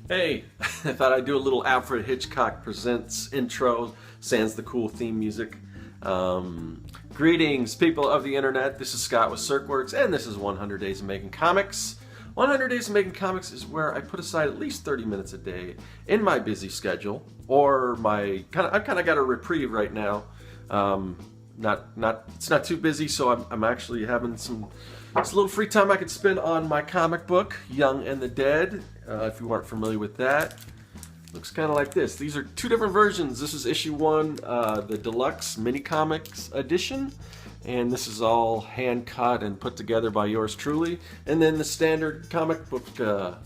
Hey, I thought I'd do a little Alfred Hitchcock Presents intro, sans the cool theme music. Greetings, people of the internet. This is Scott with CircWorks, and this is 100 Days of Making Comics. 100 Days of Making Comics is where I put aside at least 30 minutes a day in my busy schedule, or I've kind of got a reprieve right now. It's not too busy, so I'm actually having it's a little free time I could spend on my comic book, Young and the Dead. If you aren't familiar with that, looks kind of like this. These are two different versions. This is issue 1, the deluxe mini comics edition, and this is all hand cut and put together by yours truly. And then the standard comic book, kind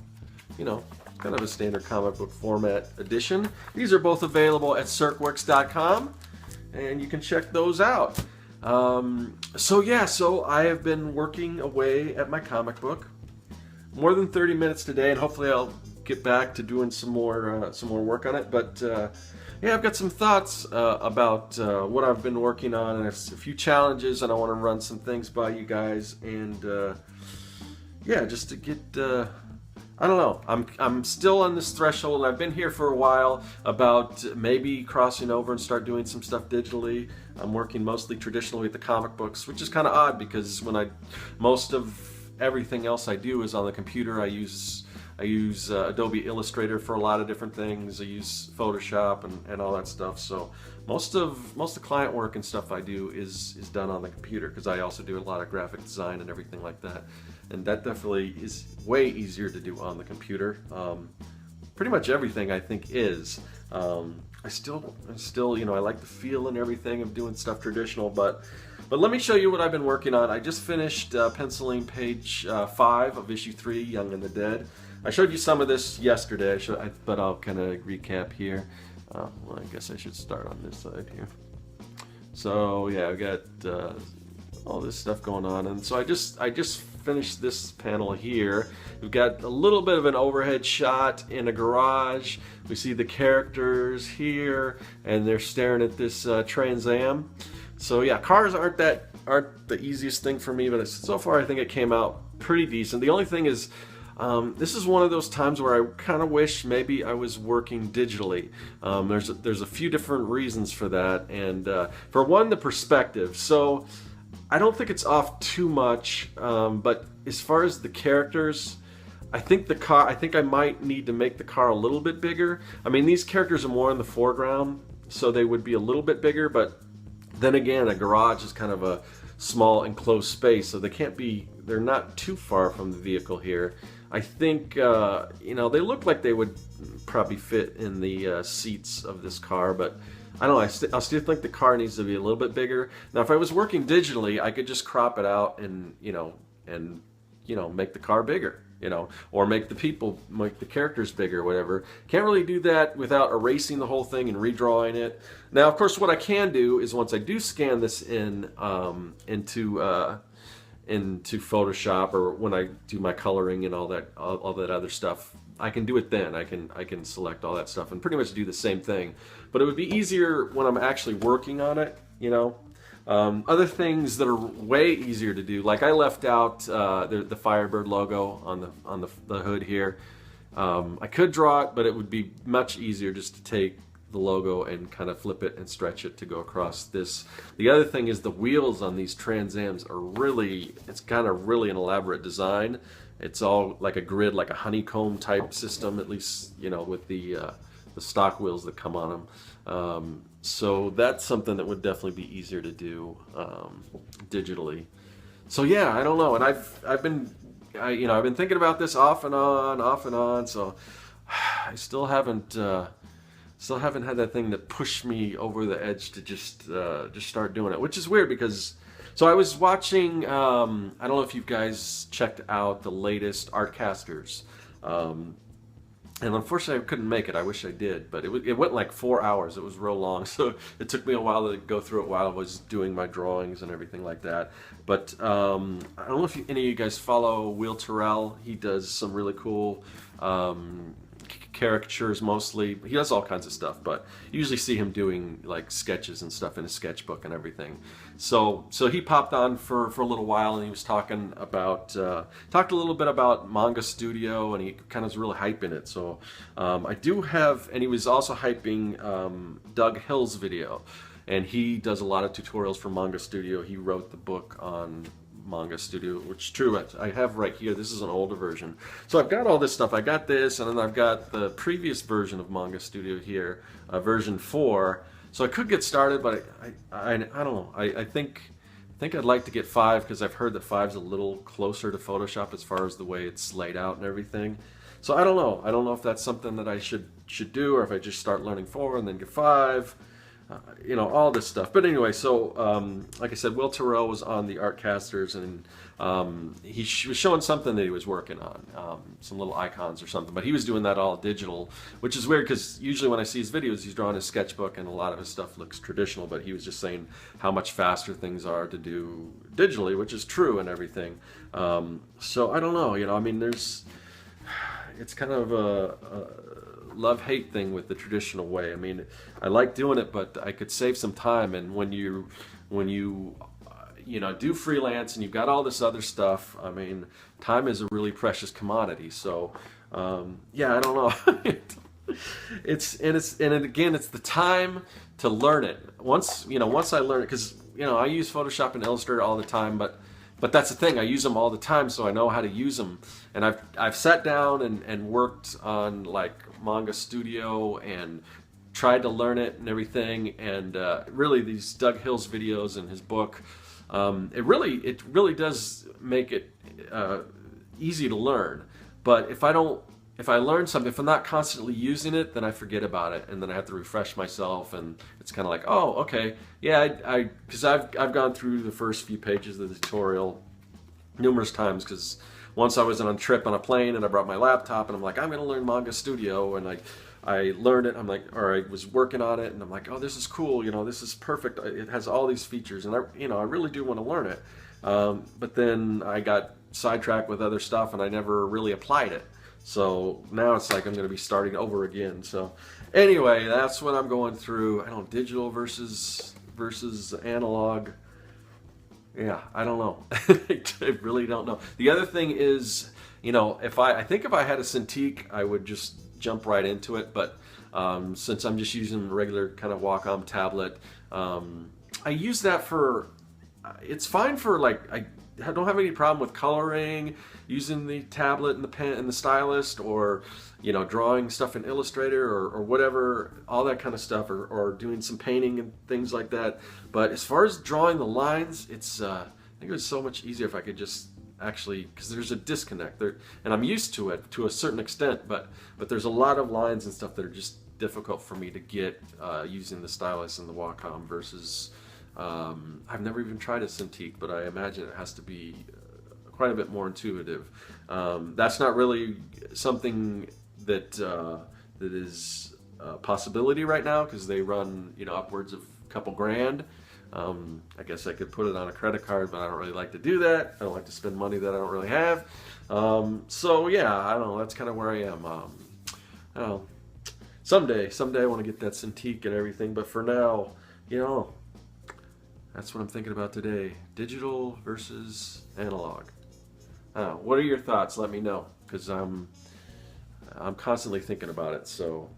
of a standard comic book format edition. These are both available at circworks.com, and you can check those out. So I have been working away at my comic book more than 30 minutes today, and hopefully I'll get back to doing some more work on it. But I've got some thoughts about what I've been working on, and a few challenges, and I want to run some things by you guys, and just to get I don't know. I'm still on this threshold, and I've been here for a while about maybe crossing over and start doing some stuff digitally. I'm working mostly traditionally with the comic books, which is kind of odd because most of everything else I do is on the computer. I use Adobe Illustrator for a lot of different things. I use Photoshop and all that stuff. So most of the client work and stuff I do is done on the computer, because I also do a lot of graphic design and everything like that. And that definitely is way easier to do on the computer. Pretty much everything I think is. I still, I like the feel and everything of doing stuff traditional, but let me show you what I've been working on. I just finished penciling page 5 of issue 3, Young and the Dead. I showed you some of this yesterday, but I'll kind of recap here. Well, I guess I should start on this side here. So yeah, I've got all this stuff going on, and so I just finished this panel here. We've got a little bit of an overhead shot in a garage. We see the characters here, and they're staring at this Trans Am. So yeah, cars aren't the easiest thing for me, but so far I think it came out pretty decent. The only thing is, this is one of those times where I kind of wish maybe I was working digitally. There's a few different reasons for that, and for one, the perspective. So I don't think it's off too much, but as far as the characters, I think I might need to make the car a little bit bigger. I mean, these characters are more in the foreground, so they would be a little bit bigger, but then again, a garage is kind of a small enclosed space, so they're not too far from the vehicle here. I think, they look like they would probably fit in the seats of this car, but I don't know, I still think the car needs to be a little bit bigger. Now, if I was working digitally, I could just crop it out and make the car bigger, or make the characters bigger, whatever. Can't really do that without erasing the whole thing and redrawing it. Now, of course, what I can do is once I do scan this into Photoshop, or when I do my coloring and all that other stuff, I can do it then. I can select all that stuff and pretty much do the same thing. But it would be easier when I'm actually working on it, Other things that are way easier to do, like I left out the Firebird logo on the hood here. I could draw it, but it would be much easier just to take the logo and kind of flip it and stretch it to go across this. The other thing is the wheels on these Trans Ams are it's kind of really an elaborate design. It's all like a grid, like a honeycomb type system, at least, with the stock wheels that come on them. So that's something that would definitely be easier to do digitally. So yeah, I don't know, and I've been thinking about this off and on. So I still haven't had that thing that pushed me over the edge to just start doing it, which is weird because. So I was watching. I don't know if you guys checked out the latest Artcasters. And unfortunately, I couldn't make it. I wish I did, but it went like 4 hours. It was real long, so it took me a while to go through it while I was doing my drawings and everything like that. But I don't know if any of you guys follow Will Terrell. He does some really cool caricatures mostly. He does all kinds of stuff, but you usually see him doing like sketches and stuff in his sketchbook and everything. So he popped on for a little while, and he was talking about talked a little bit about Manga Studio, and he kind of was really hyping it. So I do have, and he was also hyping Doug Hill's video, and he does a lot of tutorials for Manga Studio. He wrote the book on Manga Studio, which is true. I have right here. This is an older version. So I've got all this stuff. I got this, and then I've got the previous version of Manga Studio here, version 4. So I could get started, but I don't know. I think I'd like to get 5 because I've heard that 5's a little closer to Photoshop as far as the way it's laid out and everything. So I don't know. I don't know if that's something that I should do, or if I just start learning 4 and then get 5. You know, all this stuff. But anyway, so like I said, Will Terrell was on the Artcasters, and he was showing something that he was working on, some little icons or something. But he was doing that all digital, which is weird because usually when I see his videos, he's drawing his sketchbook, and a lot of his stuff looks traditional. But he was just saying how much faster things are to do digitally, which is true and everything. So I don't know. You know, I mean, it's kind of a love-hate thing with the traditional way. I mean, I like doing it, but I could save some time. And when you you know, do freelance and you've got all this other stuff, I mean, time is a really precious commodity. So yeah, I don't know. It's again, it's the time to learn it. Once I learn it, because I use Photoshop and Illustrator all the time, but that's the thing. I use them all the time, so I know how to use them. And I've sat down and worked on like Manga Studio and tried to learn it and everything. And really, these Doug Hill's videos and his book, it really does make it easy to learn. But if I learn something, if I'm not constantly using it, then I forget about it, and then I have to refresh myself, and it's kind of like, oh, okay, yeah, because I've gone through the first few pages of the tutorial numerous times, because once I was on a trip on a plane, and I brought my laptop, and I'm like, I'm going to learn Manga Studio, and I learned it, or I was working on it, and I'm like, oh, this is cool, this is perfect, it has all these features, and I really do want to learn it, but then I got sidetracked with other stuff, and I never really applied it. So now it's like I'm going to be starting over again. So anyway, that's what I'm going through. I don't digital versus analog. Yeah, I don't know. I really don't know. The other thing is, if I had a Cintiq, I would just jump right into it. But since I'm just using a regular kind of Wacom tablet, I use that for. It's fine for I don't have any problem with coloring, using the tablet and the pen and the stylus, or drawing stuff in Illustrator or whatever, all that kind of stuff, or doing some painting and things like that. But as far as drawing the lines, it's I think it was so much easier if I could just actually, because there's a disconnect there, and I'm used to it to a certain extent, but there's a lot of lines and stuff that are just difficult for me to get using the stylus and the Wacom versus. I've never even tried a Cintiq, but I imagine it has to be quite a bit more intuitive. That's not really something that is a possibility right now, because they run upwards of a couple grand. I guess I could put it on a credit card, but I don't really like to do that. I don't like to spend money that I don't really have. So yeah, I don't know. That's kind of where I am. I don't know. Someday I want to get that Cintiq and everything, but for now, that's what I'm thinking about today. Digital versus analog. What are your thoughts? Let me know, because I'm constantly thinking about it. So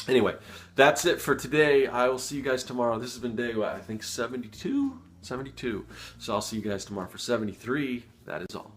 anyway, that's it for today. I will see you guys tomorrow. This has been day, I think 72? 72. So I'll see you guys tomorrow for 73. That is all.